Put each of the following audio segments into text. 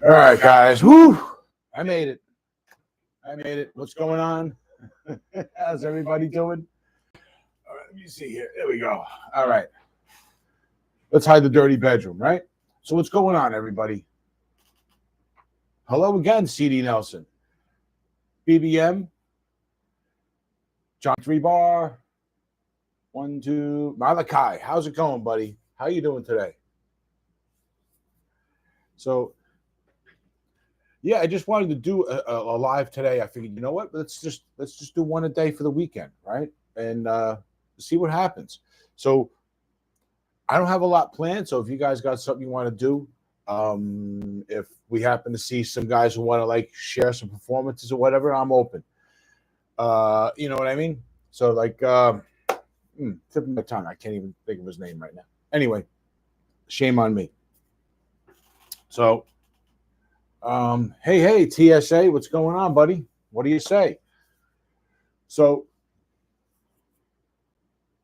All right, guys. Woo! I made it. What's going on? How's everybody doing? All right, let me see here. There we go. All right. Let's hide the dirty bedroom, right? So what's going on, everybody? Hello again, CD Nelson. BBM. John 3 Bar. 1, 2. Malachi. How's it going, buddy? How you doing today? So, yeah, I just wanted to do a live today. I figured, you know what? Let's just do one a day for the weekend, right? And see what happens. So I don't have a lot planned. So if you guys got something you want to do, if we happen to see some guys who want to like share some performances or whatever, I'm open. You know what I mean? So like, tip of my tongue. I can't even think of his name right now. Anyway, shame on me. So, hey, TSA, what's going on, buddy? What do you say? So,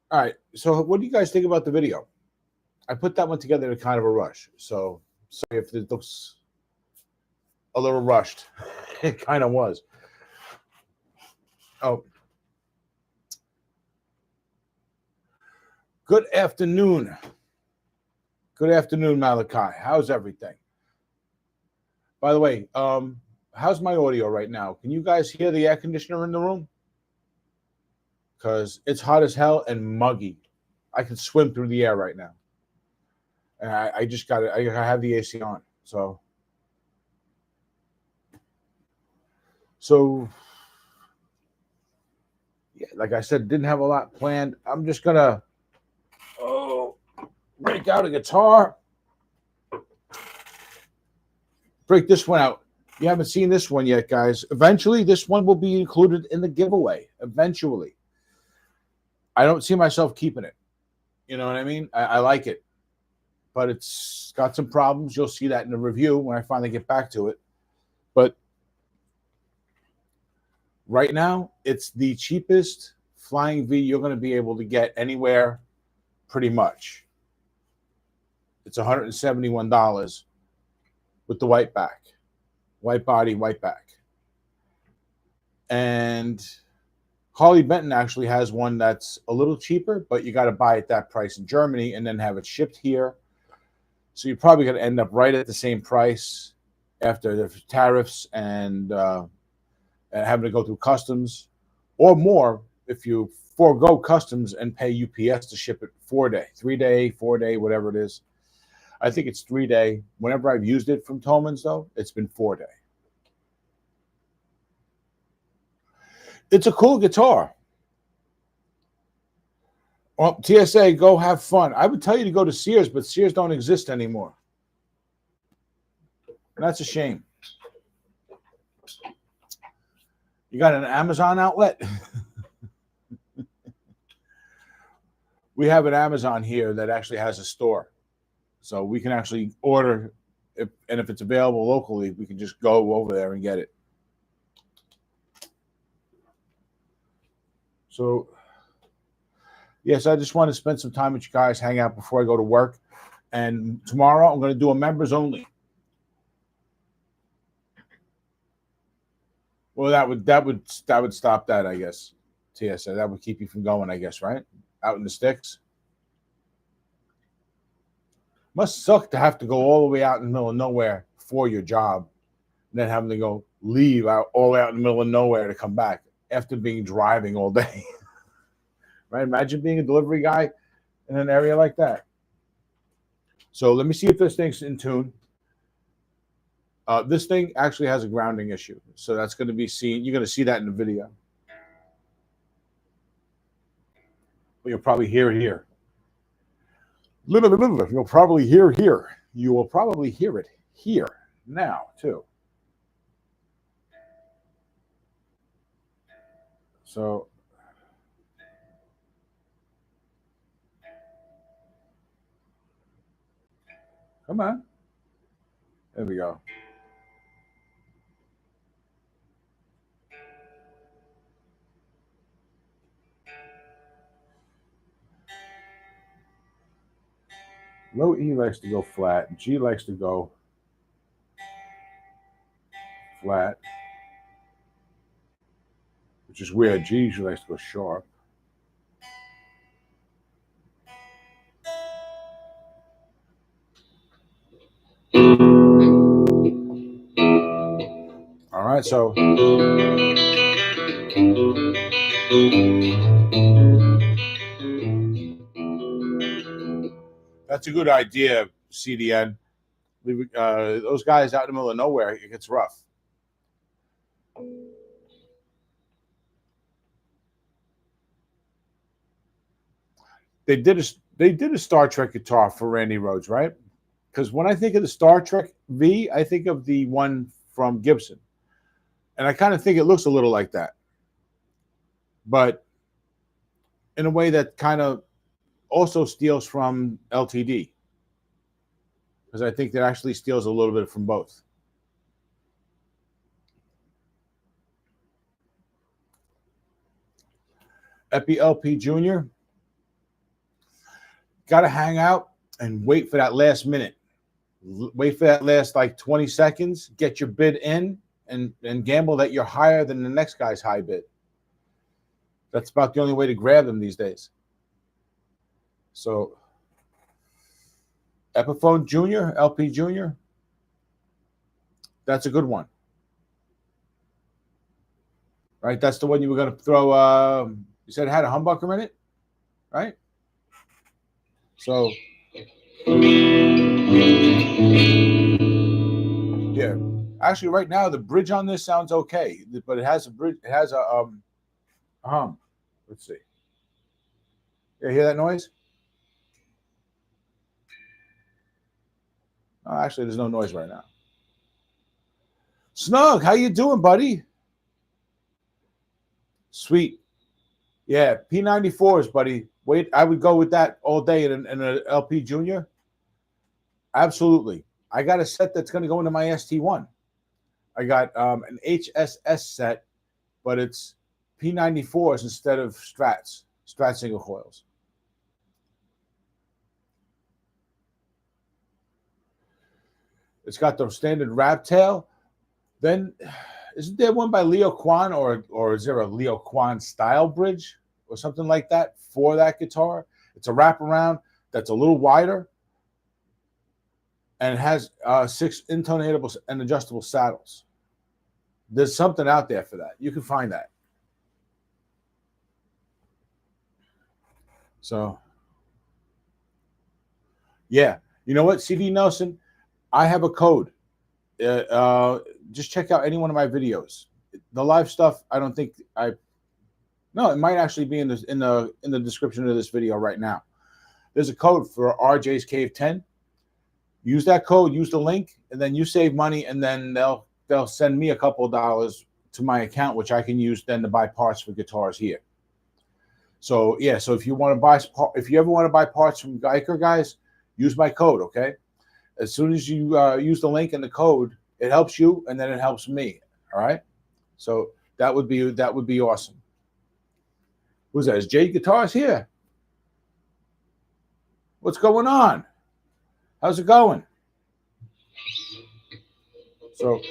all right. So what do you guys think about the video? I put that one together in kind of a rush. So sorry if it looks a little rushed. It kind of was. Oh. Good afternoon. Good afternoon, Malachi. How's everything? By the way, how's my audio right now? Can you guys hear the air conditioner in the room? Because it's hot as hell and muggy. I can swim through the air right now. And I just got it. I have the AC on. So yeah, like I said, didn't have a lot planned. I'm just going to break out a guitar. Break this one out. You haven't seen this one yet, guys. Eventually, this one will be included in the giveaway. Eventually. I don't see myself keeping it. You know what I mean? I like it. But it's got some problems. You'll see that in the review when I finally get back to it. But right now, it's the cheapest Flying V you're going to be able to get anywhere, pretty much. It's $171 with the white back. White body, white back. And Harley Benton actually has one that's a little cheaper, but you got to buy it that price in Germany and then have it shipped here. So you're probably going to end up right at the same price after the tariffs and having to go through customs, or more if you forego customs and pay UPS to ship it 4-day, 3-day, 4-day, whatever it is. I think it's 3-day. Whenever I've used it from Tolman's, though, it's been 4-day. It's a cool guitar. Well, TSA, go have fun. I would tell you to go to Sears, but Sears don't exist anymore. And that's a shame. You got an Amazon outlet? We have an Amazon here that actually has a store. So we can actually order, and if it's available locally, we can just go over there and get it. So, yes, I just want to spend some time with you guys, hang out before I go to work. And tomorrow I'm going to do a members only. Well, that would stop that, I guess. TSA, that would keep you from going, I guess, right? Out in the sticks. Must suck to have to go all the way out in the middle of nowhere for your job, and then having to go leave out all the way out in the middle of nowhere to come back after being driving all day. Right? Imagine being a delivery guy in an area like that. So let me see if this thing's in tune. This thing actually has a grounding issue, so that's going to be seen. You're going to see that in the video. Well, you'll probably hear it here. You'll probably hear here. You will probably hear it here now, too. So, come on. There we go. Low E likes to go flat. G likes to go flat, which is weird. G usually likes to go sharp. All right, so that's a good idea, CDN. Those guys out in the middle of nowhere, it gets rough. They did a Star Trek guitar for Randy Rhoads, right? Because when I think of the Star Trek V, I think of the one from Gibson. And I kind of think it looks a little like that. But in a way that kind of also steals from LTD. Because I think that actually steals a little bit from both. Epi LP Jr. Got to hang out and wait for that last minute. Wait for that last like 20 seconds. Get your bid in and gamble that you're higher than the next guy's high bid. That's about the only way to grab them these days. So Epiphone Jr., LP Jr., that's a good one. Right? That's the one you were going to throw. You said it had a humbucker in it, right? So, yeah. Actually, right now, the bridge on this sounds okay, but it has a bridge. It has a hum. Let's see. You hear that noise? Oh, actually, there's no noise right now. Snug, how you doing, buddy? Sweet. Yeah, P94s, buddy. Wait, I would go with that all day in an LP Junior. Absolutely. I got a set that's going to go into my ST1. I got an HSS set, but it's P94s instead of Strat single coils. It's got the standard wrap tail. Then, isn't there one by Leo Kwan, or is there a Leo Kwan style bridge or something like that for that guitar? It's a wraparound that's a little wider, and it has 6 intonatable and adjustable saddles. There's something out there for that. You can find that. So, yeah. You know what, CD Nelson? I have a code. Just check out any one of my videos. The live stuff, I don't think no, it might actually be in the description of this video right now. There's a code for RJ's Cave 10. Use that code, use the link, and then you save money, and then they'll send me a couple of dollars to my account, which I can use then to buy parts for guitars here. So yeah, so if you ever want to buy parts from Geiker, guys, use my code, okay? As soon as you use the link and the code, it helps you, and then it helps me. All right. So that would be awesome. Who's that? Is Jay Guitars here? What's going on? How's it going? So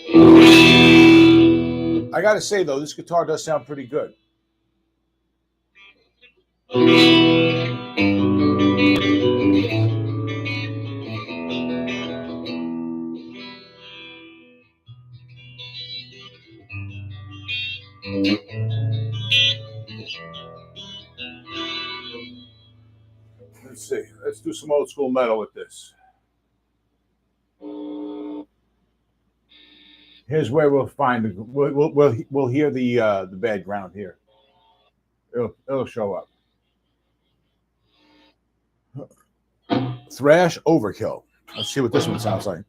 I got to say though, this guitar does sound pretty good. Let's see. Let's do some old school metal with this. Here's where we'll find we'll hear the bad ground here. It'll show up. Thrash Overkill. Let's see what this one sounds like.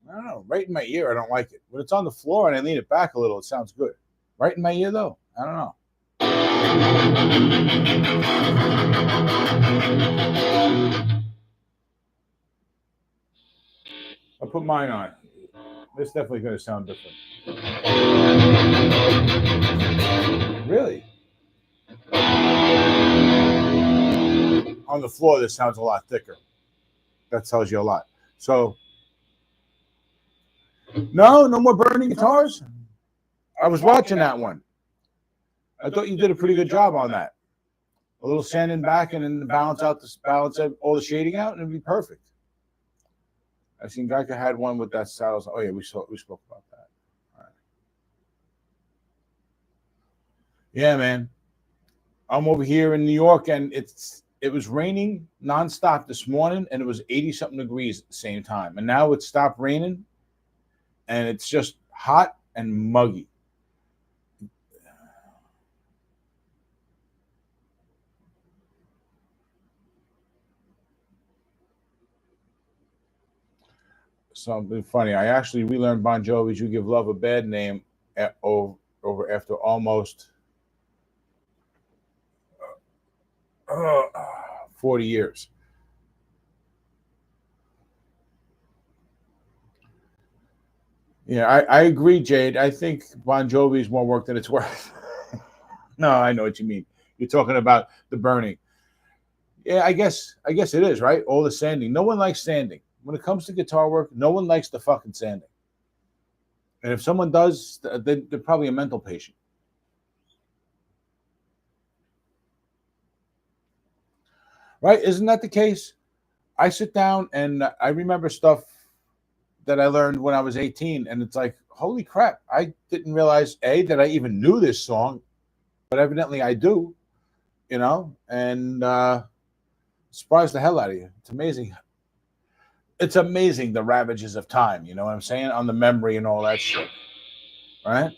I don't know. Right in my ear, I don't like it. When it's on the floor and I lean it back a little, it sounds good. Right in my ear, though, I don't know. I'll put mine on. This definitely going to sound different. Really? On the floor, this sounds a lot thicker. That tells you a lot. So, no more burning guitars. I was watching that one. I thought you did a pretty good job on that. A little sanding back and then balance all the shading out, and it'd be perfect. I've seen Geico had one with that saddles. Oh yeah, we spoke about that. All right. Yeah, man. I'm over here in New York, and it was raining nonstop this morning, and it was 80-something degrees at the same time. And now it's stopped raining, and it's just hot and muggy. Something funny. We learned Bon Jovi's "You Give Love a Bad Name" over after almost 40 years. Yeah, I agree, Jade. I think Bon Jovi is more work than it's worth. No, I know what you mean. You're talking about the burning. Yeah, I guess it is, right? All the sanding. No one likes sanding. When it comes to guitar work, no one likes the fucking sanding. And if someone does, they're probably a mental patient. Right? Isn't that the case? I sit down and I remember stuff that I learned when I was 18, and it's like, holy crap, I didn't realize, A, that I even knew this song, but evidently I do, and surprised the hell out of you. It's amazing. It's amazing the ravages of time, you know what I'm saying, on the memory and all that shit, right?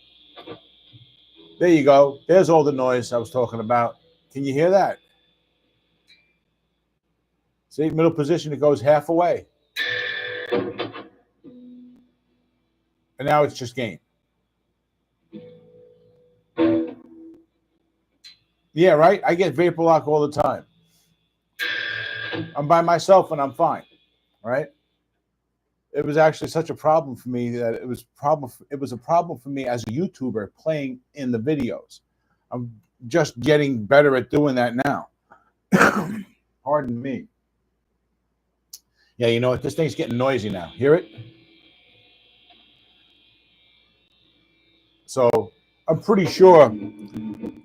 There you go. There's all the noise I was talking about. Can you hear that? See, middle position, it goes half away. And now it's just gain. Yeah, right? I get vapor lock all the time. I'm by myself and I'm fine, right? It was actually such a problem for me that it was a problem for me as a YouTuber playing in the videos. I'm just getting better at doing that now. Pardon me. Yeah, you know what? This thing's getting noisy now. Hear it? So I'm pretty sure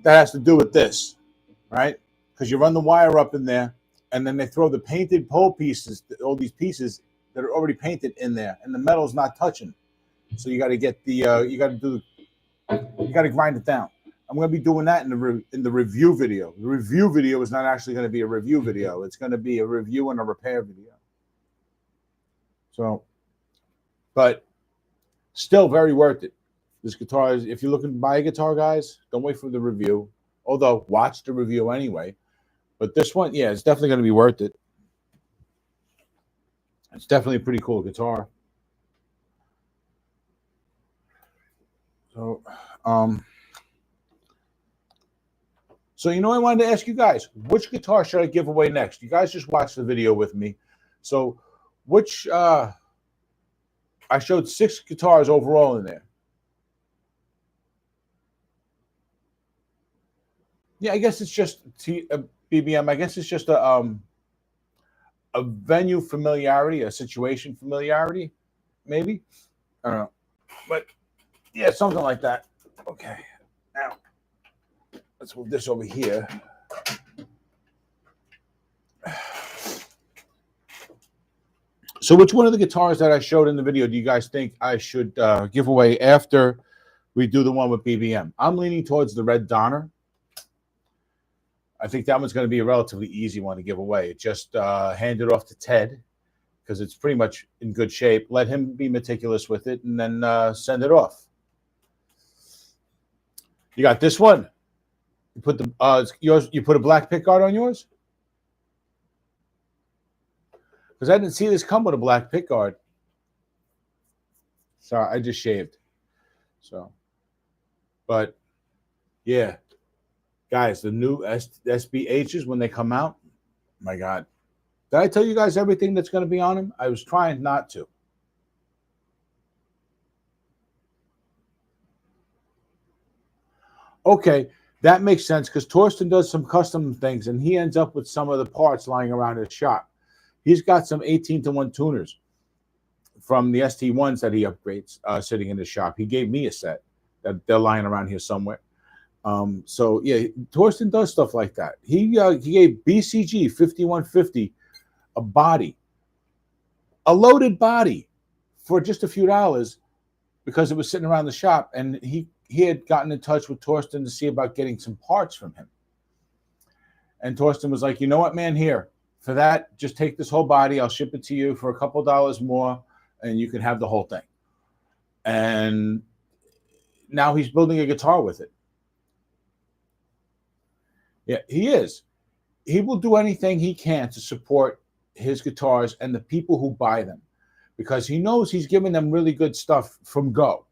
that has to do with this, right? Because you run the wire up in there, and then they throw the painted pole pieces, all these pieces that are already painted in there, and the metal's not touching. So you got to get you got to grind it down. I'm going to be doing that in the review video. The review video is not actually going to be a review video. It's going to be a review and a repair video. So, but still very worth it. This guitar is, if you're looking to buy a guitar, guys, don't wait for the review. Although, watch the review anyway. But this one, yeah, it's definitely going to be worth it. It's definitely a pretty cool guitar. So, so you know, I wanted to ask you guys, which guitar should I give away next? You guys just watched the video with me. So, which I showed 6 guitars overall in there. Yeah, I guess it's just BBM. I guess it's just a venue familiarity, a situation familiarity, maybe. I don't know, but yeah, something like that. Okay, now let's move this over here. So, which one of the guitars that I showed in the video do you guys think I should give away after we do the one with BBM? I'm leaning towards the Red Donner. I think that one's going to be a relatively easy one to give away. Just hand it off to Ted because it's pretty much in good shape. Let him be meticulous with it, and then send it off. You got this one. You put yours. You put a black pickguard on yours because I didn't see this come with a black pickguard. Sorry, I just shaved. So, but yeah. Guys, the new SBHs, when they come out, my God. Did I tell you guys everything that's going to be on them? I was trying not to. Okay, that makes sense because Torsten does some custom things and he ends up with some of the parts lying around his shop. He's got some 18-to-1 tuners from the ST1s that he upgrades sitting in his shop. He gave me a set that they're lying around here somewhere. So yeah, Torsten does stuff like that. He gave BCG 5150 a body, a loaded body, for just a few dollars because it was sitting around the shop, and he had gotten in touch with Torsten to see about getting some parts from him. And Torsten was like, you know what, man, here, for that, just take this whole body. I'll ship it to you for a couple dollars more, and you can have the whole thing. And now he's building a guitar with it. Yeah, he is. He will do anything he can to support his guitars and the people who buy them, because he knows he's giving them really good stuff from go.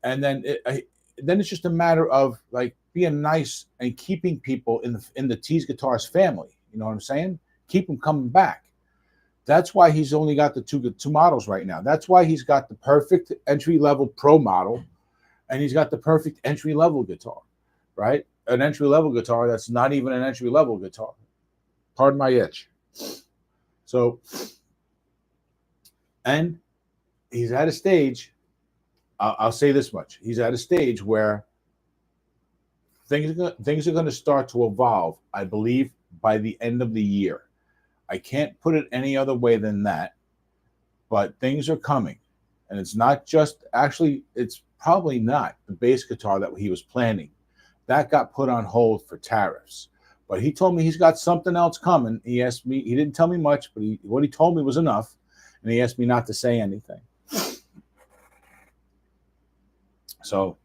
And then it's just a matter of like being nice and keeping people in the Tease Guitars family. You know what I'm saying? Keep them coming back. That's why he's only got the two models right now. That's why he's got the perfect entry-level pro model, and he's got the perfect entry-level guitar, right? An entry-level guitar that's not even an entry-level guitar. Pardon my itch. So, and he's at a stage, I'll say this much. He's at a stage where things are going to start to evolve, I believe, by the end of the year. I can't put it any other way than that, but things are coming. And it's not just, actually, it's probably not the bass guitar that he was planning. That got put on hold for tariffs. But he told me he's got something else coming. He asked me, he didn't tell me much, but what he told me was enough. And he asked me not to say anything. So,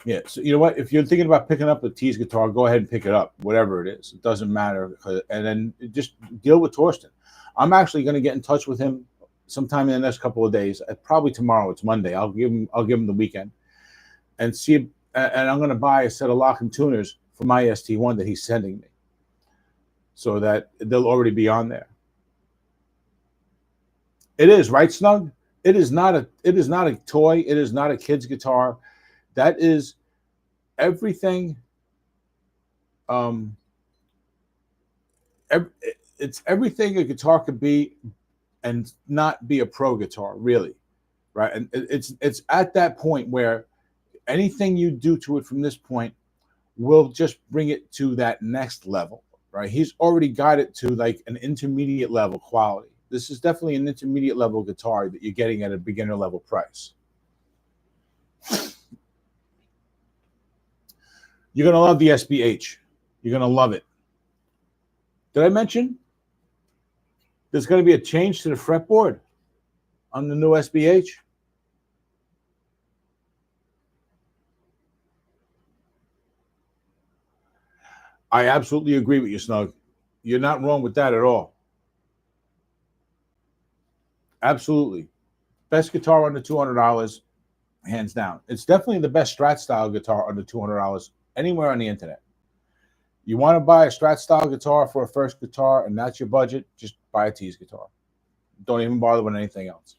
yeah. So you know what? If you're thinking about picking up a Tease guitar, go ahead and pick it up, whatever it is. It doesn't matter. And then just deal with Torsten. I'm actually going to get in touch with him sometime in the next couple of days. Probably tomorrow. It's Monday. I'll give him the weekend and see. And I'm going to buy a set of lock and tuners for my ST1 that he's sending me, so that they'll already be on there. It is, right, Snug? It is not a toy. It is not a kid's guitar. That is everything. It's everything a guitar could be, and not be a pro guitar, really, right? And it's at that point where anything you do to it from this point will just bring it to that next level, right? He's already got it to like an intermediate level quality. This is definitely an intermediate level guitar that you're getting at a beginner level price. You're going to love the SBH. You're going to love it. Did I mention there's going to be a change to the fretboard on the new SBH? I absolutely agree with you, Snug. You're not wrong with that at all. Absolutely. Best guitar under $200, hands down. It's definitely the best Strat style guitar under $200 anywhere on the internet. You want to buy a Strat style guitar for a first guitar and that's your budget, just buy a Tease guitar. Don't even bother with anything else.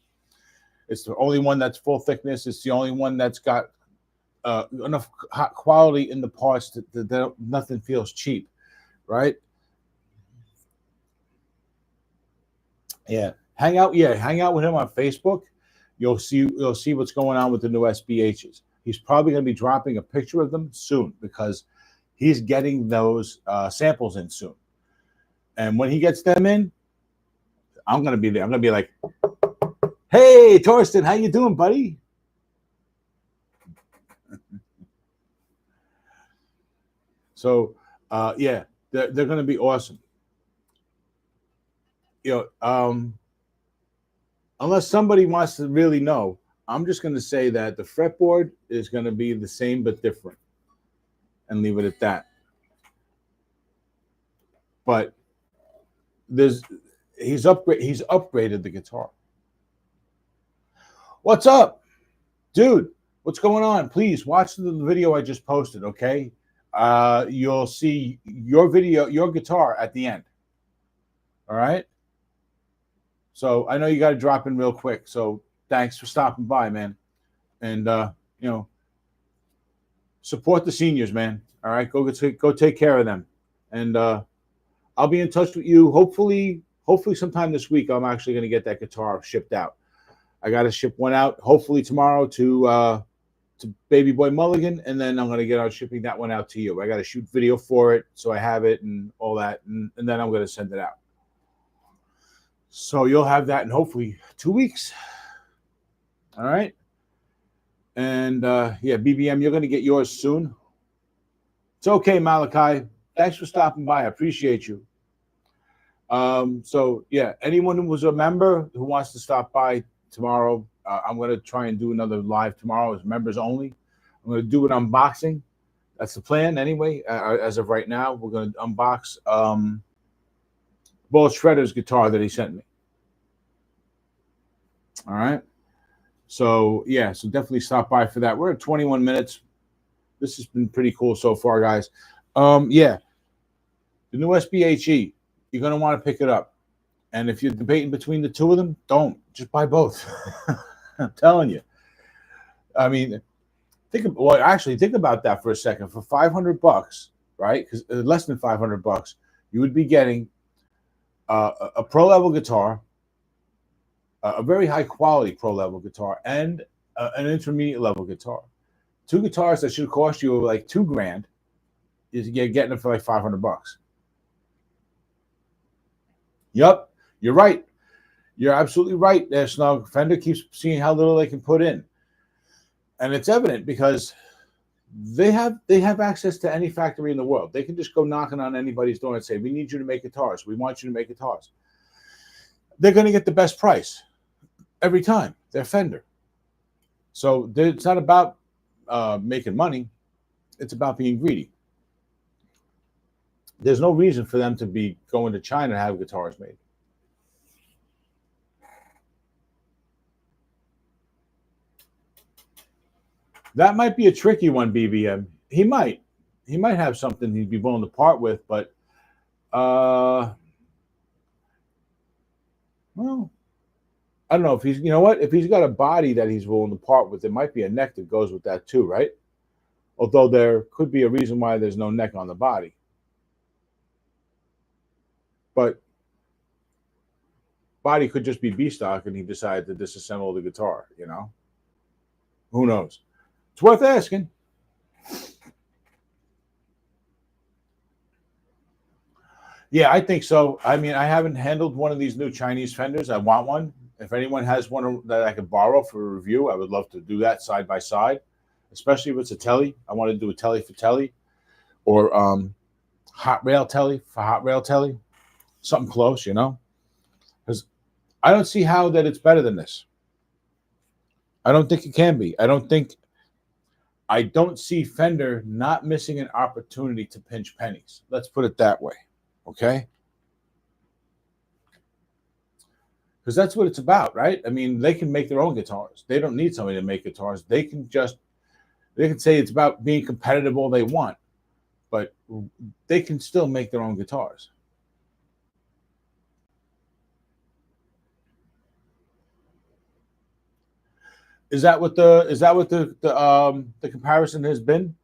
It's the only one that's full thickness. It's the only one that's got enough hot quality in the parts that nothing feels cheap, right? Yeah. Hang out with him on Facebook. You'll see what's going on with the new SBHs. He's probably going to be dropping a picture of them soon because he's getting those samples in soon. And when he gets them in, I'm going to be there. I'm going to be like, "Hey, Torsten, how you doing, buddy?" So, yeah, they're going to be awesome. You know, unless somebody wants to really know, I'm just going to say that the fretboard is going to be the same but different, and leave it at that. But he's upgraded the guitar. What's up, dude? What's going on? Please watch the video I just posted, okay? you'll see your video, your guitar at the end. All right. So I know you got to drop in real quick. So thanks for stopping by, man. And support the seniors, man. All right, go take care of them. And I'll be in touch with you. Hopefully sometime this week. I'm actually going to get that guitar shipped out. I got to ship one out. Hopefully tomorrow to Baby Boy Mulligan, and then I'm going to get out shipping that one out to you. I got to shoot video for it, so I have it and all that, and then I'm going to send it out. So you'll have that in hopefully 2 weeks. All right. And yeah, BBM, you're going to get yours soon. It's okay, Malachi. Thanks for stopping by. I appreciate you. So yeah, anyone who was a member who wants to stop by tomorrow, I'm going to try and do another live tomorrow as members only. I'm going to do an unboxing. That's the plan anyway. As of right now, we're going to unbox Ball Shredder's guitar that he sent me. All right. So yeah, so definitely stop by for that. We're at 21 minutes. This has been pretty cool so far, guys. Yeah, the new SBHE, you're going to want to pick it up. And if you're debating between the two of them, don't. Just buy both. I'm telling you. I mean, think about that for a second. For $500, right? Because less than $500, you would be getting a pro level guitar, a very high quality pro level guitar, and an intermediate level guitar. Two guitars that should cost you like $2,000, you're getting it for like $500. Yup, you're right. You're absolutely right there, Snug. Fender keeps seeing how little they can put in. And it's evident because they have access to any factory in the world. They can just go knocking on anybody's door and say, we need you to make guitars. We want you to make guitars. They're going to get the best price every time. They're Fender. So it's not about making money. It's about being greedy. There's no reason for them to be going to China to have guitars made. That might be a tricky one, BBM. He might have something he'd be willing to part with, but well, I don't know if he's, you know what, if he's got a body that he's willing to part with, there might be a neck that goes with that too, right? Although there could be a reason why there's no neck on the body. But body could just be B-stock and he decided to disassemble the guitar, you know? Who knows? It's worth asking. Yeah, I think so. I mean, I haven't handled one of these new Chinese Fenders. I want one. If anyone has one that I could borrow for a review, I would love to do that side by side, especially if it's a telly. I want to do a telly for telly, or hot rail telly for hot rail telly, something close, you know? Because I don't see how that it's better than this. I don't think it can be. I don't see Fender not missing an opportunity to pinch pennies. Let's put it that way, okay? Because that's what it's about, right? I mean, they can make their own guitars. They don't need somebody to make guitars. They can say it's about being competitive all they want, but they can still make their own guitars. Is that what the comparison has been?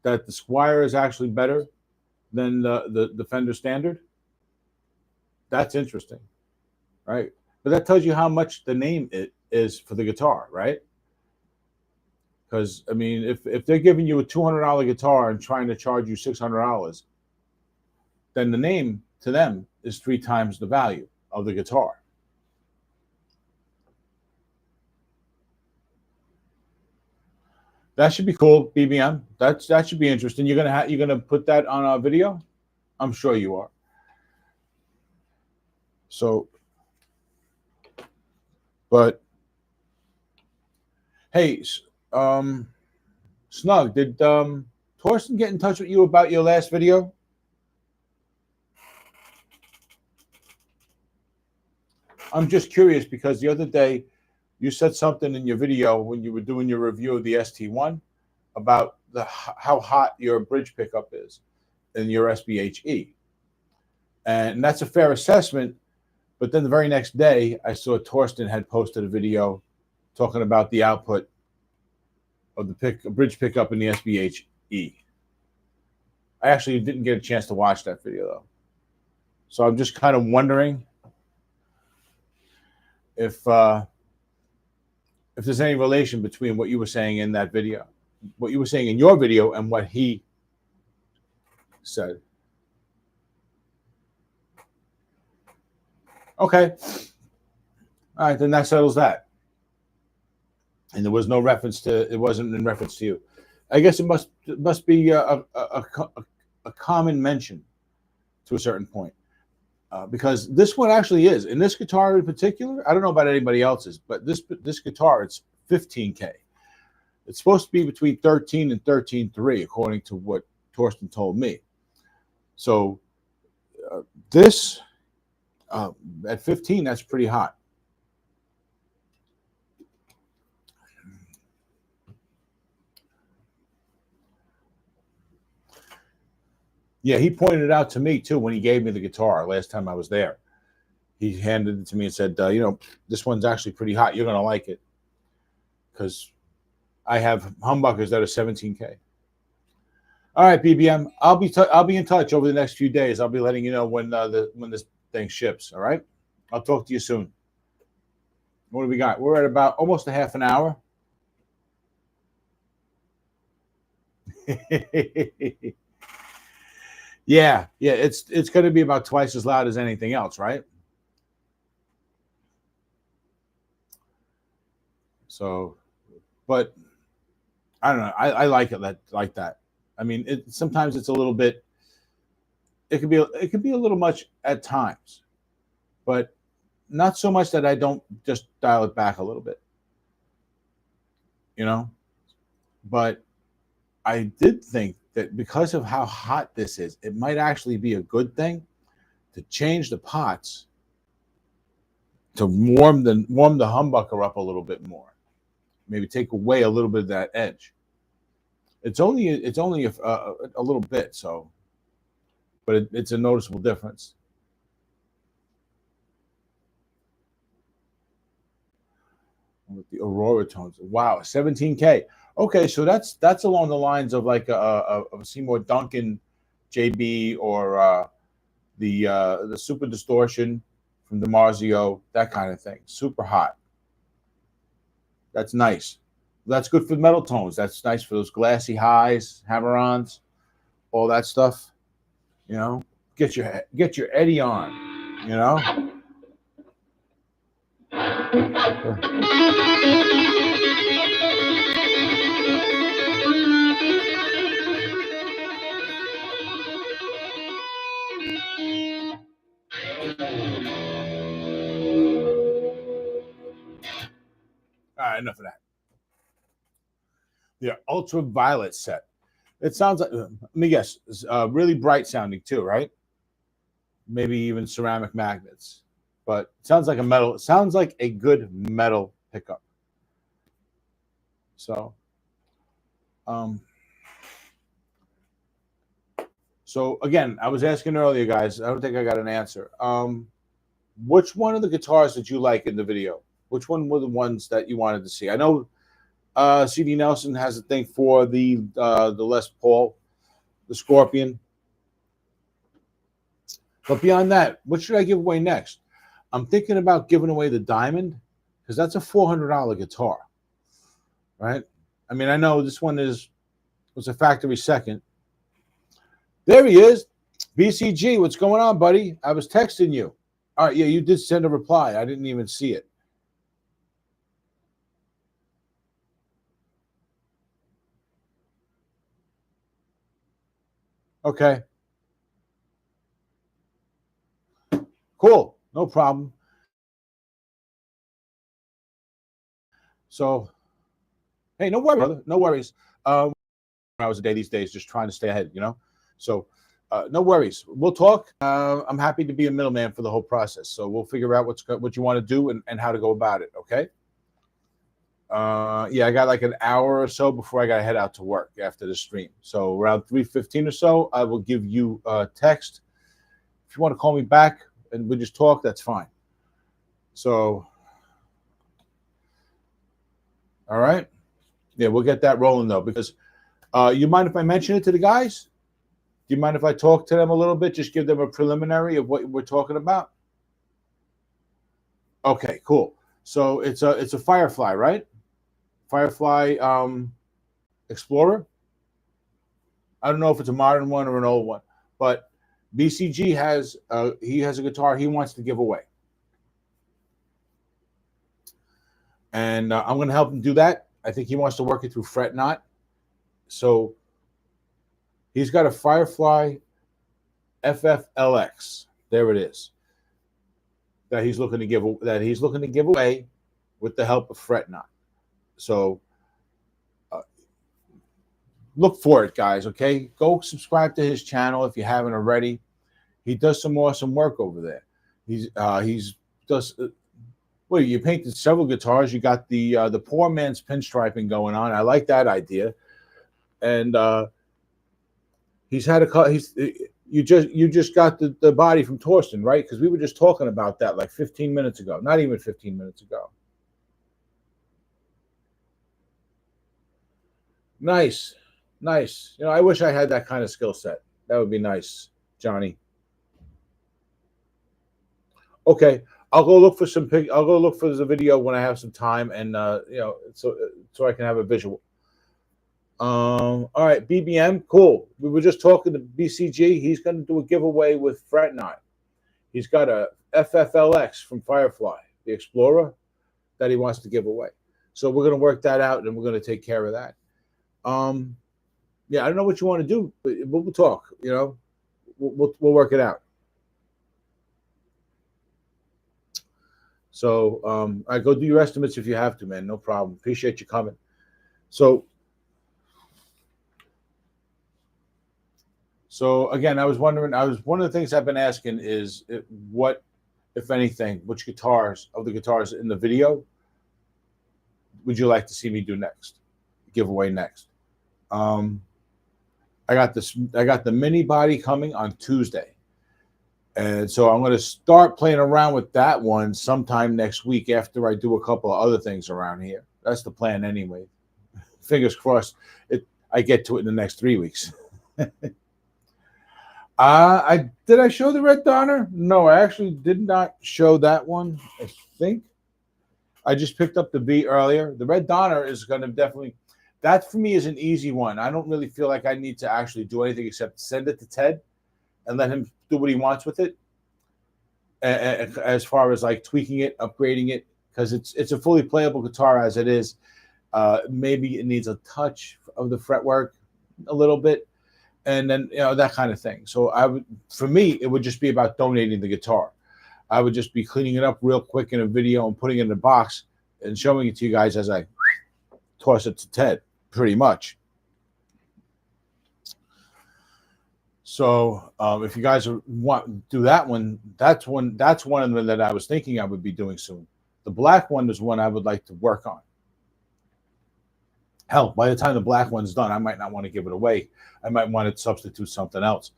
That the Squire is actually better than the Fender Standard? That's interesting, right? But that tells you how much the name it is for the guitar, right? Because I mean, if they're giving you a $200 guitar and trying to charge you $600, then the name to them is 3 times the value of the guitar. That should be cool, BBM. That should be interesting. You're gonna put that on our video? I'm sure you are. So, but hey, Snug, did Torsten get in touch with you about your last video? I'm just curious because the other day you said something in your video when you were doing your review of the ST1 about how hot your bridge pickup is in your SBHE. And that's a fair assessment. But then the very next day, I saw Torsten had posted a video talking about the output of the bridge pickup in the SBHE. I actually didn't get a chance to watch that video, though. So I'm just kind of wondering if there's any relation between what you were saying in that video, what you were saying in your video, and what he said. Okay. All right, then that settles that. And there was no reference to, it wasn't in reference to you. I guess it must be a common mention to a certain point. Because this one actually is. In this guitar in particular, I don't know about anybody else's, but this guitar, it's 15K. It's supposed to be between 13 and 13.3, according to what Torsten told me. So this, at 15, that's pretty hot. Yeah, he pointed it out to me, too, when he gave me the guitar last time I was there. He handed it to me and said, you know, this one's actually pretty hot. You're going to like it. Because I have humbuckers that are 17K. All right, BBM. I'll be in touch over the next few days. I'll be letting you know when this thing ships, all right? I'll talk to you soon. What do we got? We're at about almost a half an hour. Yeah, it's going to be about twice as loud as anything else, right? So, but I don't know. I like it like that. I mean, sometimes it's a little bit. It could be a little much at times, but not so much that I don't just dial it back a little bit. You know, but I did think that because of how hot this is, it might actually be a good thing to change the pots to warm the humbucker up a little bit more. Maybe take away a little bit of that edge. It's only a little bit, so, but it's a noticeable difference. With the Aurora tones, wow, 17K. Okay, so that's along the lines of like a Seymour Duncan JB or the Super Distortion from DiMarzio, that kind of thing. Super hot. That's nice. That's good for metal tones. That's nice for those glassy highs, hammer-ons, all that stuff. You know, get your Eddie on. You know. All right, enough of that. The ultraviolet set. It sounds like, let me guess, really bright sounding too, right? Maybe even ceramic magnets. But it sounds like a metal. It sounds like a good metal pickup. So, so again, I was asking earlier, guys. I don't think I got an answer. Which one of the guitars did you like in the video? Which one were the ones that you wanted to see? I know CD Nelson has a thing for the Les Paul, the Scorpion. But beyond that, what should I give away next? I'm thinking about giving away the Diamond because that's a $400 guitar, right? I mean, I know this one was a factory second. There he is, BCG. What's going on, buddy? I was texting you. All right, yeah, you did send a reply. I didn't even see it. Okay. Cool. No problem. So, hey, no worries, brother. No worries. Hours a day these days, just trying to stay ahead, you know? So, no worries. We'll talk. I'm happy to be a middleman for the whole process. So we'll figure out what you want to do and how to go about it, okay? Yeah, I got like an hour or so before I got to head out to work after the stream. So around 3:15 or so, I will give you a text. If you want to call me back and we just talk, that's fine. So, all right. Yeah, we'll get that rolling though, because you mind if I mention it to the guys? Do you mind if I talk to them a little bit? Just give them a preliminary of what we're talking about? Okay, cool. So it's a Firefly, right? Firefly Explorer. I don't know if it's a modern one or an old one, but BCG has he has a guitar he wants to give away, and I'm going to help him do that. I think he wants to work it through Fret Knot. So he's got a Firefly FFLX. There it is. That he's looking to give away with the help of Fret Knot. So look for it, guys. Okay, go subscribe to his channel if you haven't already. He does some awesome work over there. He's does. Well, you painted several guitars. You got the poor man's pinstriping going on. I like that idea. And he's had a he's you just got the body from Torsten, right? Because we were just talking about that like 15 minutes ago. Not even 15 minutes ago. Nice. Nice. You know, I wish I had that kind of skill set. That would be nice, Johnny. Okay, I'll go look for I'll go look for the video when I have some time, and you know, so I can have a visual. All right, BBM, cool. We were just talking to BCG. He's going to do a giveaway with Fret Knot. He's got a FFLX from Firefly, the Explorer, that he wants to give away. So we're going to work that out, and we're going to take care of that. Yeah, I don't know what you want to do, but we'll talk. You know, we'll work it out. So I go do your estimates if you have to, man. No problem. Appreciate you coming. So again, I was wondering. One of the things I've been asking is what, if anything, which guitars of the guitars in the video would you like to see me do next, give away next? I got the mini body coming on Tuesday. And so I'm going to start playing around with that one sometime next week after I do a couple of other things around here. That's the plan anyway. Fingers crossed I get to it in the next 3 weeks. Did I show the Red Donner? No, I actually did not show that one, I think. I just picked up the V earlier. The Red Donner is going to definitely, that for me is an easy one. I don't really feel like I need to actually do anything except send it to Ted and let him do what he wants with it, as far as like tweaking it, upgrading it, because it's a fully playable guitar as it is. Maybe it needs a touch of the fretwork a little bit, and then, you know, that kind of thing. So for me, it would just be about donating the guitar. I would just be cleaning it up real quick in a video and putting it in a box and showing it to you guys as I toss it to Ted, pretty much. So if you guys want to do that one, that's one of them that I was thinking I would be doing soon. The black one is one I would like to work on. Hell, by the time the black one's done, I might not want to give it away. I might want to substitute something else.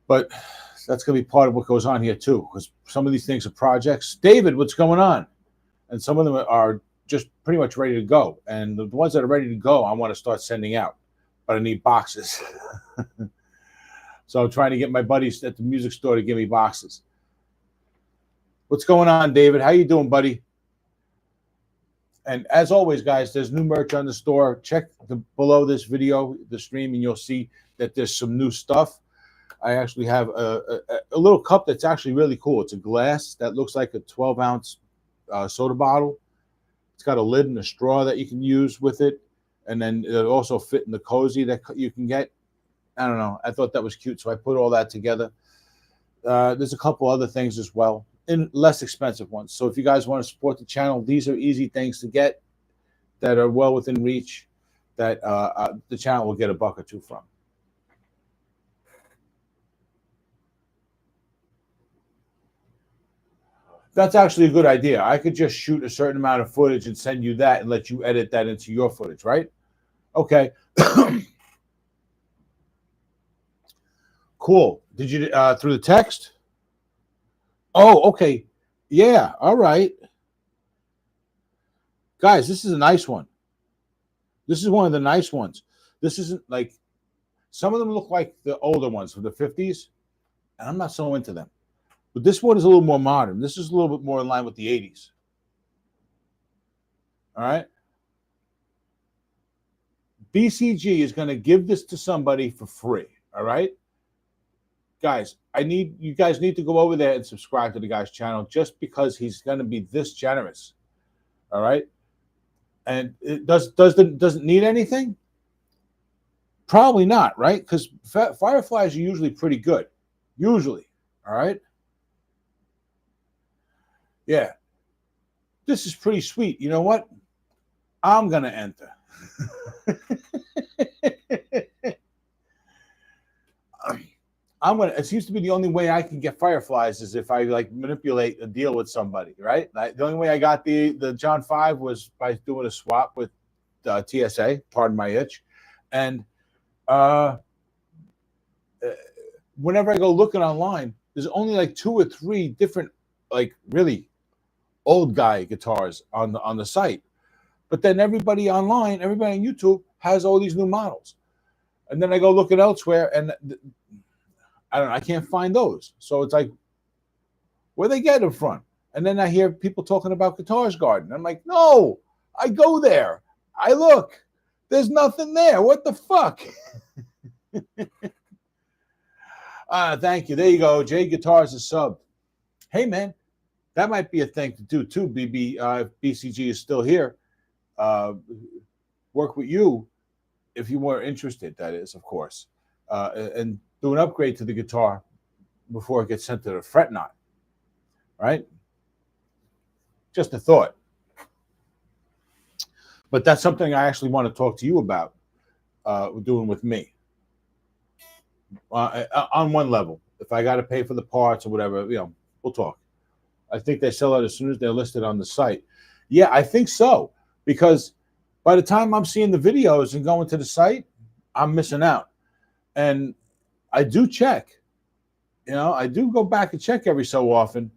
But that's going to be part of what goes on here too, because some of these things are projects. David, what's going on? And some of them are just pretty much ready to go. And the ones that are ready to go, I want to start sending out. But I need boxes. So I'm trying to get my buddies at the music store to give me boxes. What's going on, David? How you doing, buddy? And as always, guys, there's new merch on the store. Check below this video, the stream, and you'll see that there's some new stuff. I actually have a little cup that's actually really cool. It's a glass that looks like a 12-ounce soda bottle. It's got a lid and a straw that you can use with it. And then it'll also fit in the cozy that you can get. I don't know. I thought that was cute, so I put all that together. There's a couple other things as well, and less expensive ones. So if you guys want to support the channel, these are easy things to get that are well within reach that the channel will get $1 or $2 from. That's actually a good idea. I could just shoot a certain amount of footage and send you that and let you edit that into your footage, right? Okay. Cool. Did you through the text? Oh, okay. Yeah. All right. Guys, this is a nice one. This is one of the nice ones. This isn't like some of them look like the older ones from the 50s, and I'm not so into them. But this one is a little more modern. This is a little bit more in line with the 80s. All right. BCG is going to give this to somebody for free. All right. Guys, you guys need to go over there and subscribe to the guy's channel just because he's going to be this generous. All right. And it doesn't need anything? Probably not, right? Because fireflies are usually pretty good. Usually. All right. Yeah. This is pretty sweet. You know what? I'm going to enter. It seems to be the only way I can get fireflies is if I like manipulate a deal with somebody, right? The only way I got the John 5 was by doing a swap with TSA, pardon my itch. And whenever I go looking online, there's only like 2 or 3 different, like really old guy guitars on the site. But then everybody online, everybody on YouTube has all these new models. And then I go looking elsewhere and I don't know, I can't find those. So it's like, where they get them from? And then I hear people talking about Guitars Garden. I'm like, no, I go there. I look. There's nothing there. What the fuck? Thank you. There you go. Jade Guitars is sub. Hey, man, that might be a thing to do too, BB. If BCG is still here, work with you if you were interested, that is, of course. And do an upgrade to the guitar before it gets sent to the fret knot, right? Just a thought. But that's something I actually want to talk to you about doing with me. On one level, if I got to pay for the parts or whatever, we'll talk. I think they sell it as soon as they're listed on the site. Yeah, I think so. Because by the time I'm seeing the videos and going to the site, I'm missing out. And I do check. I do go back and check every so often.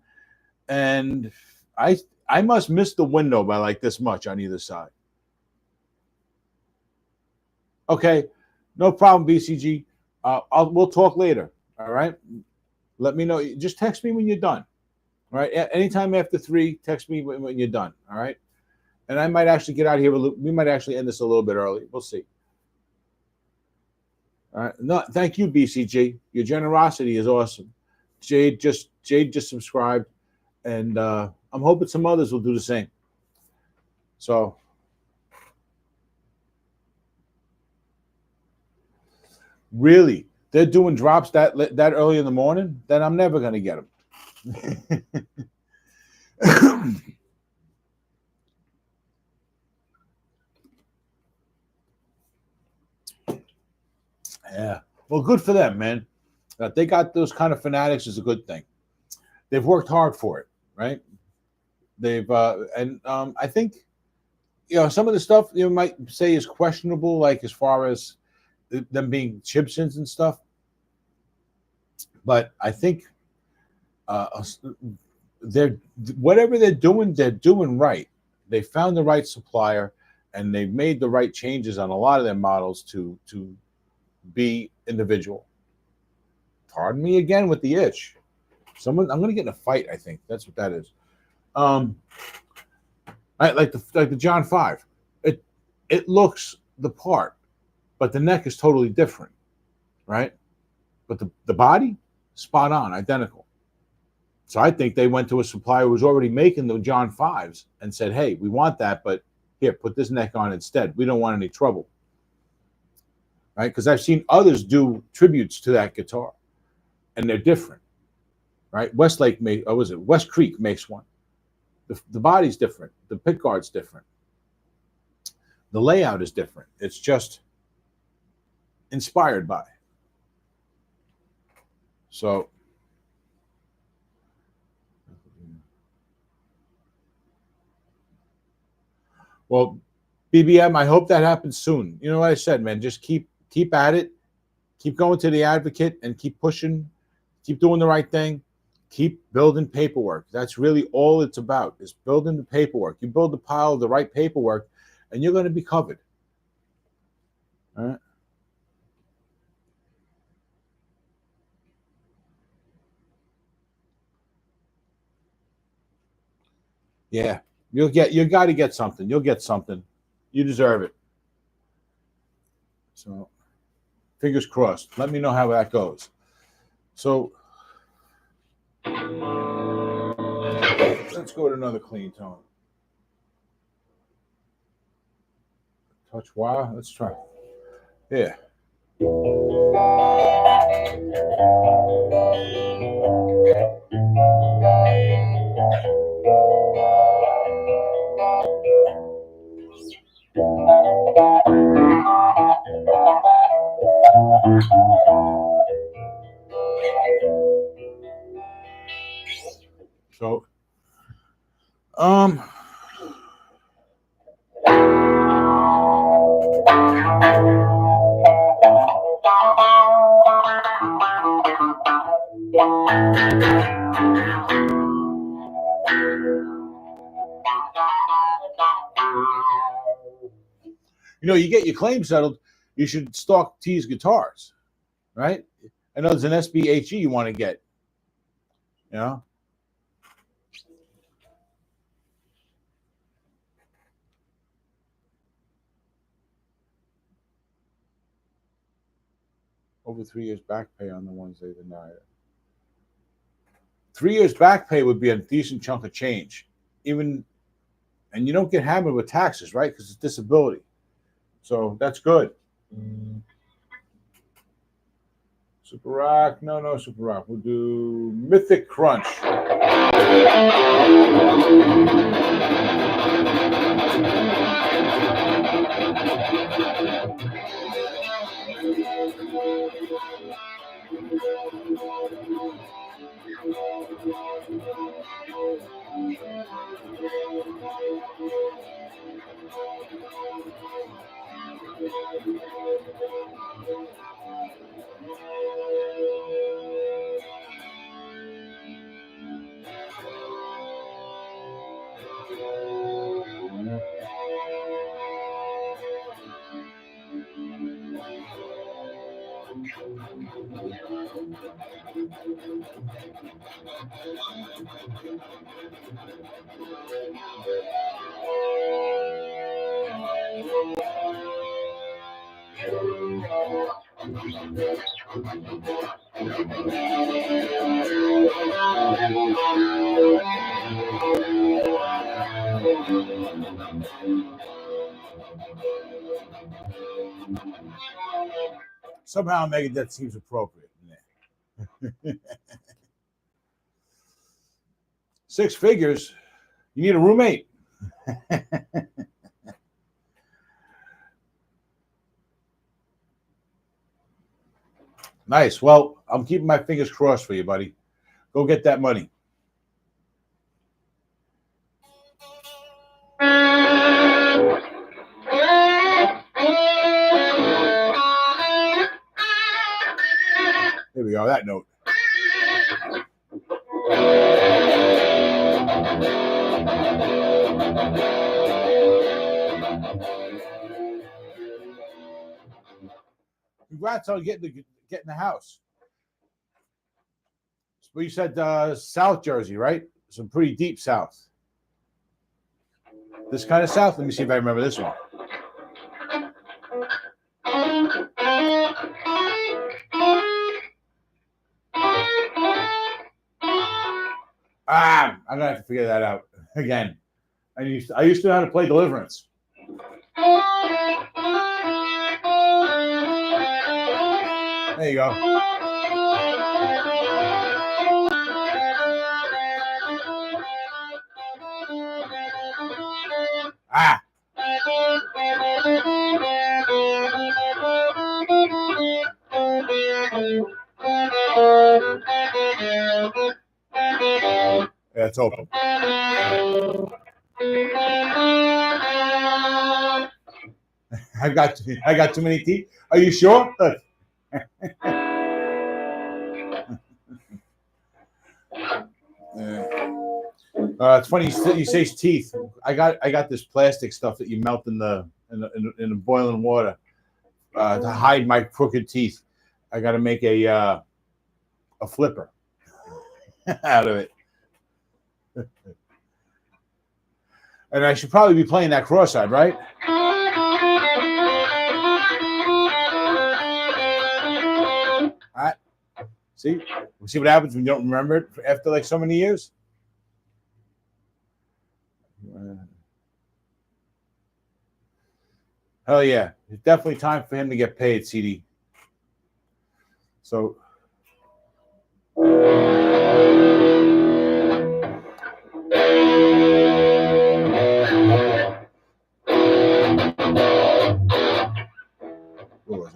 And I must miss the window by like this much on either side. Okay, no problem, BCG. We'll talk later. All right. Let me know. Just text me when you're done. All right. Anytime after 3, text me when you're done. All right. And I might actually get out of here. We might actually end this a little bit early. We'll see. All right. No, thank you, BCG. Your generosity is awesome. Jade just subscribed, and I'm hoping some others will do the same. So, really, they're doing drops that early in the morning? Then I'm never going to get them. Yeah. Well, good for them, man. That they got those kind of fanatics is a good thing. They've worked hard for it, right? They've I think some of the stuff you might say is questionable, like as far as them being Gibsons and stuff. But I think whatever they're doing right. They found the right supplier, and they've made the right changes on a lot of their models to be individual. Pardon me again with the itch. I'm going to get in a fight. I think that's what that is. I like the John 5. It looks the part, but the neck is totally different, right? But the body, spot on, identical. So I think they went to a supplier who was already making the John 5s and said, "Hey, we want that, but here, put this neck on instead. We don't want any trouble." Right? Because I've seen others do tributes to that guitar, and they're different. Right? West Creek makes one. The body's different. The pickguard's different. The layout is different. It's just inspired by. So Well, BBM, I hope that happens soon. You know what I said, man? Just keep at it. Keep going to the advocate and keep pushing. Keep doing the right thing. Keep building paperwork. That's really all it's about, is building the paperwork. You build the pile of the right paperwork, and you're going to be covered. All right? Yeah. You got to get something. You'll get something. You deserve it. So, fingers crossed. Let me know how that goes. So, let's go to another clean tone. Touch wire. Let's try. Yeah. So, you get your claim settled, you should stock T's guitars, right? I know there's an SBHE you want to get, Over 3 years back pay on the ones they denied. 3 years back pay would be a decent chunk of change, and you don't get hammered with taxes, right? Because it's disability. So that's good. Super Rock. No, Super Rock. We'll do Mythic Crunch. Somehow Megadeth seems appropriate. Yeah. 6 figures. You need a roommate. Nice. Well, I'm keeping my fingers crossed for you, buddy. Go get that money. Here we go. That note. Congrats on getting the house. But you said South Jersey, right? Some pretty deep south. This kind of south. Let me see if I remember this one. I'm gonna have to figure that out again. I used to know how to play Deliverance. There you go. Yeah, it's open. I got too many teeth. Are you sure? Look. It's funny you say teeth. I got this plastic stuff that you melt in the boiling water to hide my crooked teeth. I got to make a flipper out of it. And I should probably be playing that cross-eyed, right? All right. See what happens when you don't remember it after like so many years? Hell yeah. It's definitely time for him to get paid, CD. So what was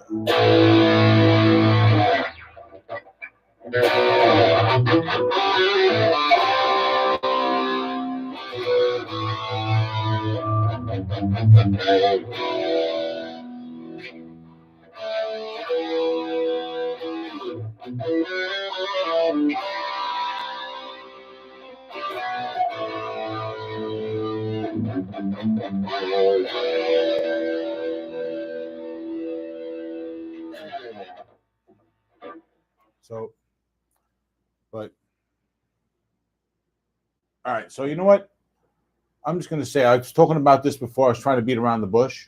So, but all right. So you know what? I'm just going to say, I was talking about this before. I was trying to beat around the bush.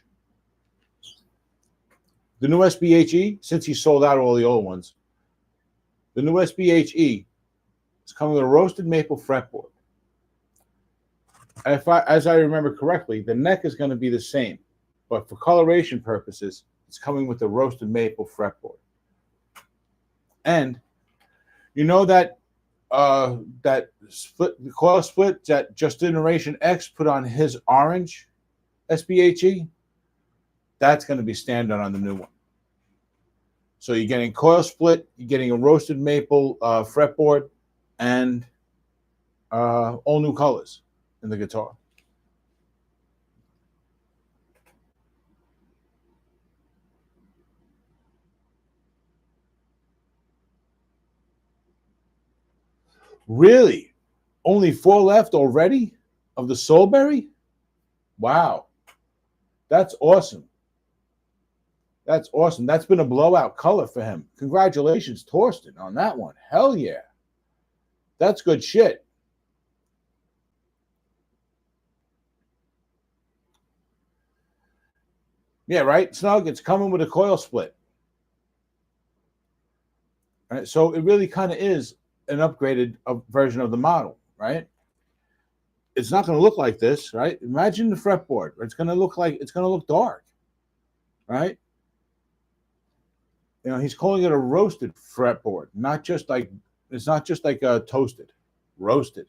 The new SBHE, since he sold out all the old ones, the new SBHE is coming with a roasted maple fretboard. As I remember correctly, the neck is going to be the same, but for coloration purposes, it's coming with the roasted maple fretboard. And you know that that split, the coil split that Just Generation X put on his orange SBHE, that's going to be standard on the new one. So you're getting coil split, you're getting a roasted maple fretboard, and all new colors in the guitar. Really? Only 4 left already of the Soulberry? Wow. That's awesome. That's awesome. That's been a blowout color for him. Congratulations, Torsten, on that one. Hell yeah. That's good shit. Yeah, right? Snug, it's coming with a coil split. All right, so it really kind of is an upgraded version of the model, right? It's not going to look like this, right? Imagine the fretboard. It's going to look dark, right? You know, he's calling it a roasted fretboard, not just like it's not just like a toasted, roasted.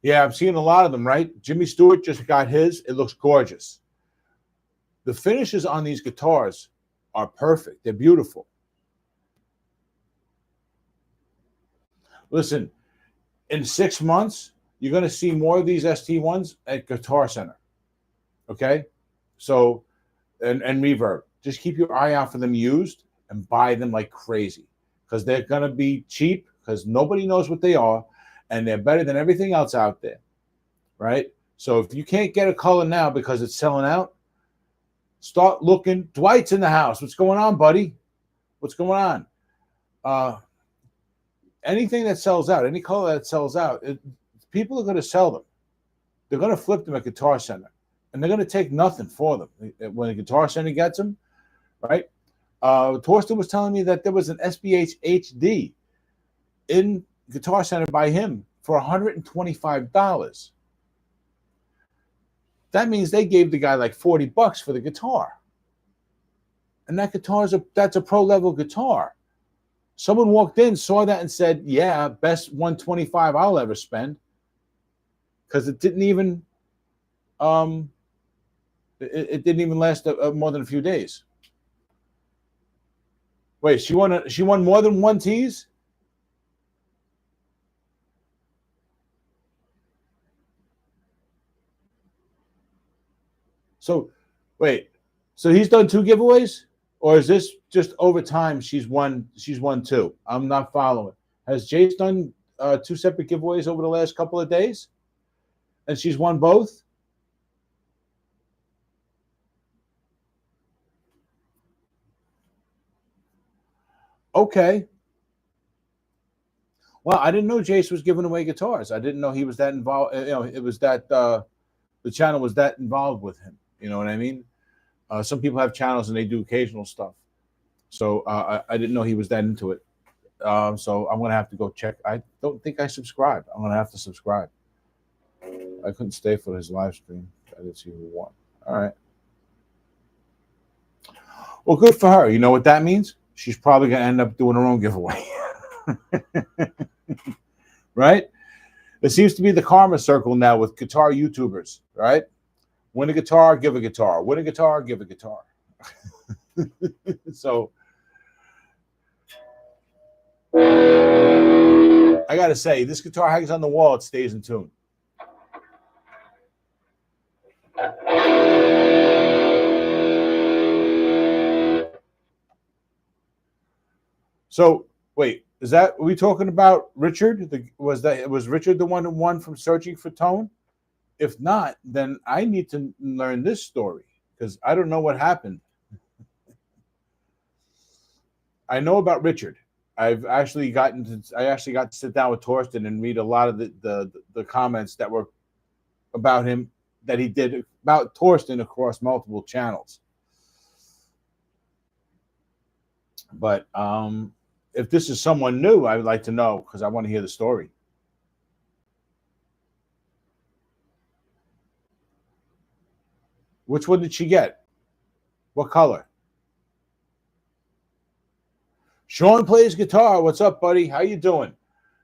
Yeah, I'm seeing a lot of them, right? Jimmy Stewart just got his. It looks gorgeous. The finishes on these guitars are perfect. They're beautiful. Listen, in 6 months, you're going to see more of these ST1s at Guitar Center. Okay? So, and Reverb. Just keep your eye out for them used and buy them like crazy because they're going to be cheap because nobody knows what they are and they're better than everything else out there. Right? So if you can't get a color now because it's selling out, start looking. Dwight's in the house. What's going on, buddy? What's going on? Anything that sells out, any color that sells out, people are going to sell them. They're going to flip them at Guitar Center, and they're going to take nothing for them when the Guitar Center gets them, right? Torsten was telling me that there was an SBH HD in Guitar Center by him for $125. That means they gave the guy like $40 for the guitar, and that's a pro level guitar. Someone walked in, saw that, and said, "Yeah, best $125 I'll ever spend," because it didn't even, it didn't even last more than a few days. Wait, she won more than one tease? So, wait. So he's done 2 giveaways, or is this just over time? She's won. She's won 2. I'm not following. Has Jace done 2 separate giveaways over the last couple of days, and she's won both? Okay. Well, I didn't know Jace was giving away guitars. I didn't know he was that involved. It was that the channel was that involved with him. You know what I mean? Some people have channels and they do occasional stuff. So I didn't know he was that into it. So I'm gonna have to go check. I don't think I subscribed. I'm gonna have to subscribe. I couldn't stay for his live stream. I didn't see who won. All right. Well, good for her. You know what that means? She's probably gonna end up doing her own giveaway. Right? It seems to be the karma circle now with guitar YouTubers, right? Win a guitar, give a guitar. Win a guitar, give a guitar. So I got to say, this guitar hangs on the wall. It stays in tune. So wait, is that, are we talking about Richard? Was Richard the one who won from Searching for Tone? If not, then I need to learn this story because I don't know what happened. I know about Richard. I actually got to sit down with Torsten and read a lot of the comments that were about him that he did about Torsten across multiple channels. But if this is someone new, I would like to know because I want to hear the story. Which one did she get? What color? Sean plays guitar. What's up, buddy? How you doing?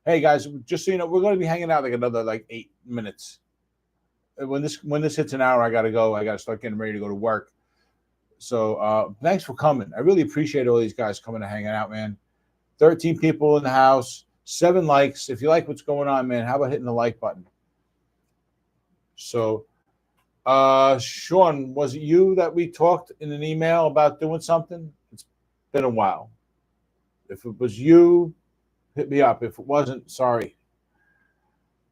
Hey guys, just so you know, we're going to be hanging out like another 8 minutes. When this hits an hour, I got to go. I got to start getting ready to go to work. So thanks for coming. I really appreciate all these guys coming and hanging out, man. 13 people in the house, 7 likes. If you like what's going on, man, how about hitting the like button? So, Sean, was it you that we talked in an email about doing something? It's been a while. If it was you, hit me up. If it wasn't, sorry.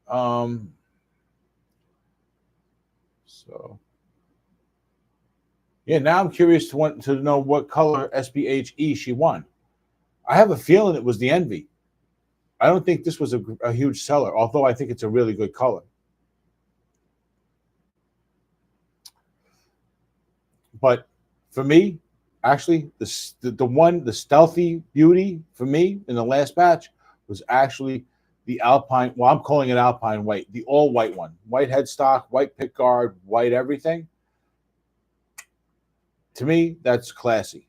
So, yeah, now I'm curious to know what color SBHE she won. I have a feeling it was the Envy. I don't think this was a huge seller, although I think it's a really good color. But for me, actually, the stealthy beauty for me in the last batch was actually the Alpine. Well, I'm calling it Alpine White, the all white one, white headstock, white pick guard, white everything. To me, that's classy.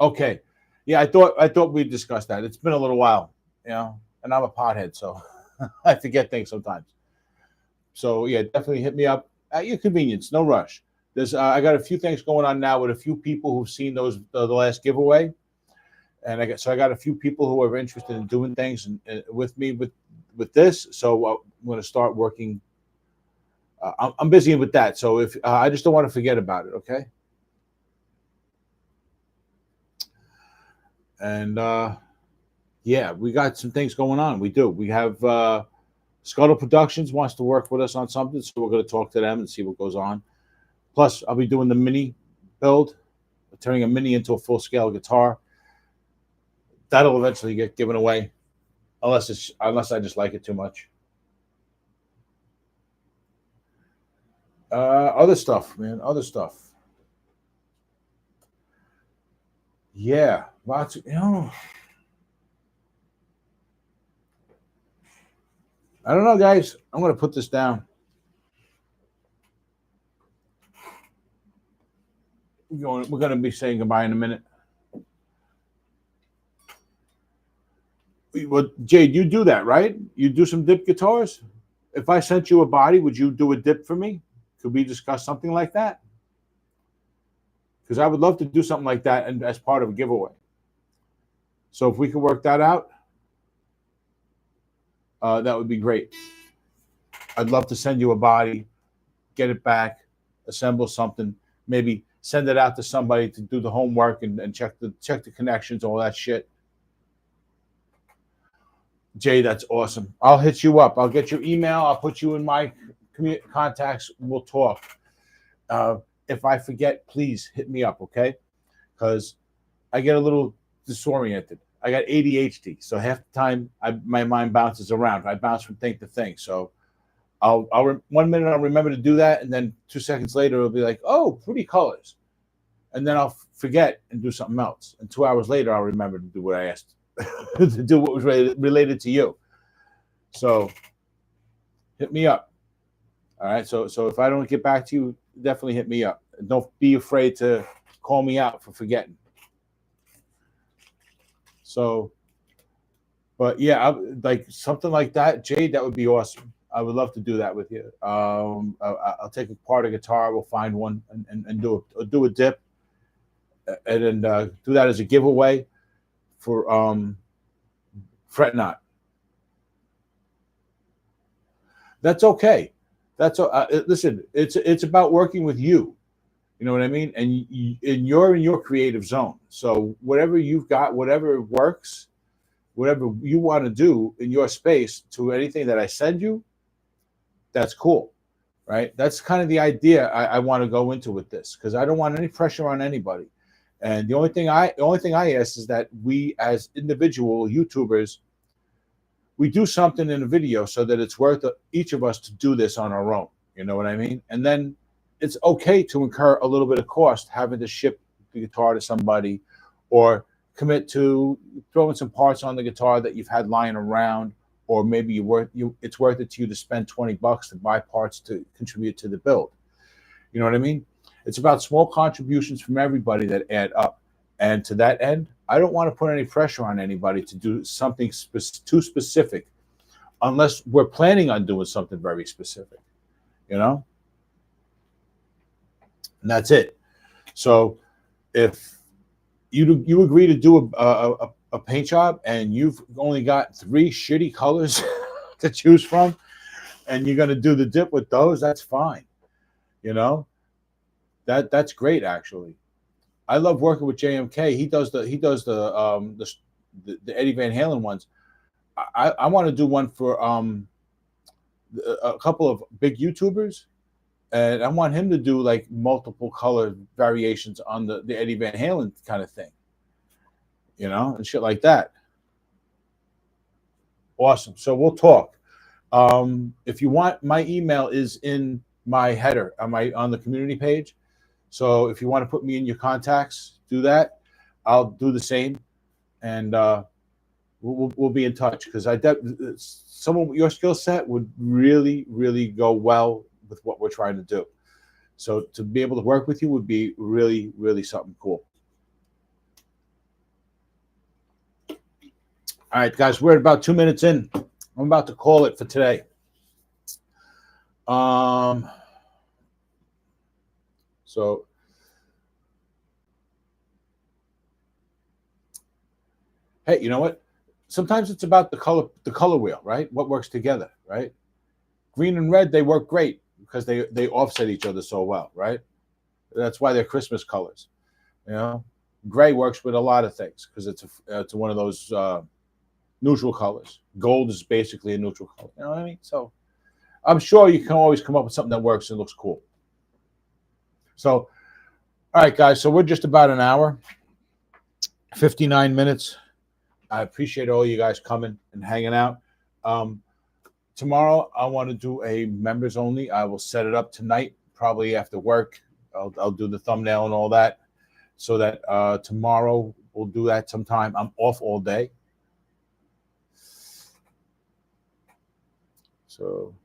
Okay, yeah, I thought we discussed that. It's been a little while, and I'm a pothead, so I forget things sometimes. So yeah, definitely hit me up at your convenience. No rush. There's I got a few things going on now with a few people who've seen those the last giveaway, and I got a few people who are interested in doing things and with me with this. So I'm going to start working. I'm busy with that, so if I just don't want to forget about it, okay? And yeah, we got some things going on. We do. We have Scuttle Productions wants to work with us on something, so we're going to talk to them and see what goes on. Plus, I'll be doing the mini build, turning a mini into a full-scale guitar. That'll eventually get given away, unless I just like it too much. Other stuff, man. Other stuff. Yeah, lots of, I don't know, guys. I'm going to put this down. We're going to be saying goodbye in a minute. Well, Jade, you do that, right? You do some dip guitars? If I sent you a body, would you do a dip for me? Could we discuss something like that? Because I would love to do something like that and as part of a giveaway. So if we could work that out, that would be great. I'd love to send you a body, get it back, assemble something, maybe send it out to somebody to do the homework and check the connections, all that shit. Jay, that's awesome. I'll hit you up. I'll get your email. I'll put you in my contacts. We'll talk. If I forget, please hit me up, okay? Because I get a little disoriented. I got ADHD, so half the time my mind bounces around. I bounce from thing to thing. So I'll 1 minute I'll remember to do that, and then 2 seconds later it'll be like, oh, pretty colors, and then I'll forget and do something else. And 2 hours later I'll remember to do what I asked to do, what was related to you. So hit me up. All right. So if I don't get back to you, definitely hit me up. And don't be afraid to call me out for forgetting. So, but yeah, like something like that, Jade, that would be awesome. I would love to do that with you. I'll take apart a guitar. We'll find one and do a dip, and then do that as a giveaway for Fret Not. That's okay. That's listen. It's about working with you. You know what I mean? And you're in your creative zone. So whatever you've got, whatever works, whatever you want to do in your space to anything that I send you, that's cool, right? That's kind of the idea I want to go into with this, because I don't want any pressure on anybody. And the only thing I ask is that we as individual YouTubers, we do something in a video so that it's worth each of us to do this on our own. You know what I mean? And then it's okay to incur a little bit of cost having to ship the guitar to somebody, or commit to throwing some parts on the guitar that you've had lying around, or maybe it's worth it to you to spend $20 to buy parts to contribute to the build. You know what I mean? It's about small contributions from everybody that add up. And to that end, I don't want to put any pressure on anybody to do something too specific, unless we're planning on doing something very specific, you know? And that's it. So if you agree to do a paint job and you've only got 3 shitty colors to choose from, and you're going to do the dip with those, that's fine. You know, that's great, actually. I love working with JMK. He does the Eddie Van Halen ones. I want to do one for a couple of big YouTubers, and I want him to do like multiple color variations on the Eddie Van Halen kind of thing, you know, and shit like that. Awesome. So we'll talk. If you want, my email is in my header on the community page. So if you want to put me in your contacts, do that. I'll do the same, and we'll be in touch, because someone with your skill set would really, really go well with what we're trying to do. So to be able to work with you would be really, really something cool. All right, guys, we're at about 2 minutes in. I'm about to call it for today. So hey, you know what? Sometimes it's about the color wheel, right? What works together, right? Green and red, they work great because they offset each other so well, right? That's why they're Christmas colors. You know, gray works with a lot of things because it's one of those neutral colors. Gold is basically a neutral color. You know what I mean? So I'm sure you can always come up with something that works and looks cool. So, all right, guys. So we're just about an hour, 59 minutes. I appreciate all you guys coming and hanging out. Tomorrow, I want to do a members only. I will set it up tonight, probably after work. I'll do the thumbnail and all that, so that tomorrow we'll do that sometime. I'm off all day. So,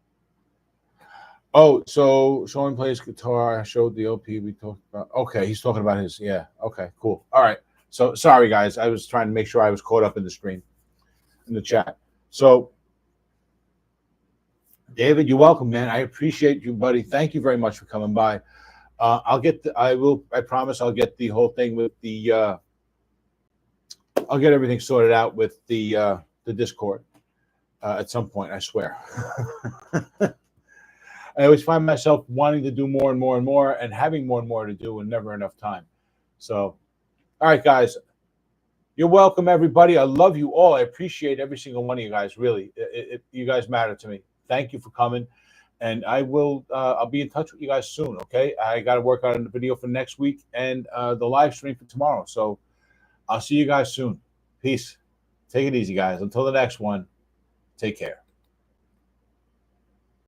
so Sean plays guitar. I showed the LP we talked about. Okay, he's talking about his. Yeah. Okay. Cool. All right. So sorry, guys. I was trying to make sure I was caught up in the stream, in the chat. So, David, you're welcome, man. I appreciate you, buddy. Thank you very much for coming by. I promise I'll get the whole thing with the. I'll get everything sorted out with the Discord at some point. I swear. I always find myself wanting to do more and more and more, and having more and more to do, and never enough time. So, all right, guys. You're welcome, everybody. I love you all. I appreciate every single one of you guys. Really, you guys matter to me. Thank you for coming, and I will. I'll be in touch with you guys soon. Okay, I got to work on a video for next week and the live stream for tomorrow. So I'll see you guys soon. Peace. Take it easy, guys. Until the next one. Take care.